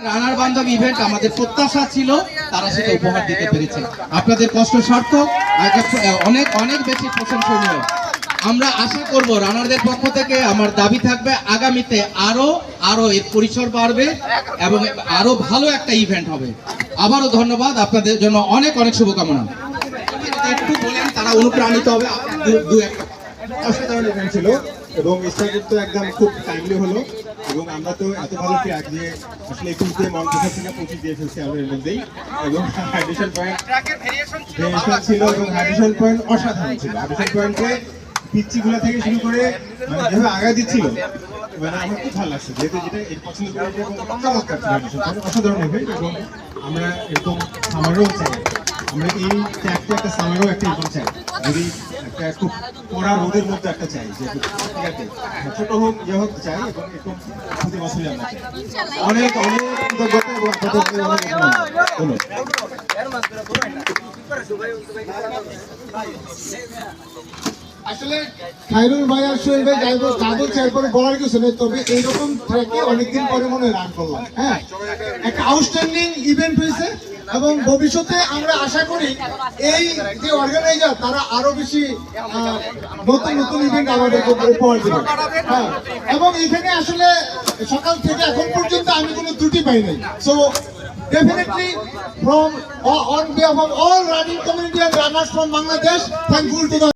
রানার বান্ধব ইভেন্ট আমাদের প্রত্যাশা ছিল, তারা সেটা উপহার দিতে পেরেছে। আপনাদের কষ্ট সার্থক, অনেক অনেক বেশি প্রশংসনীয়। আমরা আশা করব রানারদের পক্ষ থেকে আমার দাবি থাকবে আগামীতে আরো এর পরিসর বাড়বে এবং আরো ভালো একটা ইভেন্ট হবে। আবারও ধন্যবাদ, আপনাদের জন্য অনেক অনেক শুভকামনা। একটু বলেন তারা অনুপ্রাণিত হবে। দু একটা অসাধারণ ইভেন্ট ছিল এবং স্টার্ট তো একদম খুব টাইমলি হলো এবং আমরা তো এত ভালো ট্র্যাক দিয়ে আসলে 21 দিয়ে মন কোথা থেকে 25 দিয়ে ফেলছি আমরা এর মধ্যেই এবং হাইড্রেশন পয়েন্ট ছিল এবং হাইড্রেশন পয়েন্ট অসাধারণ ছিল। হাইড্রেশন পয়েন্টে পিচ্চিগুলো থেকে শুরু করে মানে যেভাবে আগা দিচ্ছিল মানে আমার খুব ভালো লাগছে, যেহেতু যেটা এর পছন্দ করি এবং চমৎকার ছিল হাইড্রেশন পয়েন্ট, অসাধারণ ইভেন্ট এবং আমরা এরকম সামারও চাই, আমরা এই ট্র্যাকটা একটা সামারও একটা ইভেন্ট চাই, যদি একটা খুব কড়া রোদের মধ্যে একটা চাই, যে ঠিক আছে ছোট হোক ইয়ে হোক চাই এবং এরকম প্রতি বছরই আমরা চাই। অনেক অনেক কৃতজ্ঞতা এবং আপনাদের অনেক ধন্যবাদ। আসলে খায়রুল ভাই আর সোহেল ভাই যাই বলছে এরপরে বলার কিছু নেই, তবে এইরকম ট্র্যাকে অনেকদিন পরে মনে রান করলাম। হ্যাঁ, একটা আউটস্ট্যান্ডিং ইভেন্ট হয়েছে এবং ভবিষ্যতে আমরা আশা করি এই যে অর্গানাইজার তারা আরো বেশি নতুন নতুন ইভেন্ট আমাদেরকে উপহার দেবে। হ্যাঁ, এবং এখানে আসলে সকাল থেকে এখন পর্যন্ত আমি কোনো ত্রুটি পাই নাই। So definitely from on behalf of all running community and runners from Bangladesh, thankful to the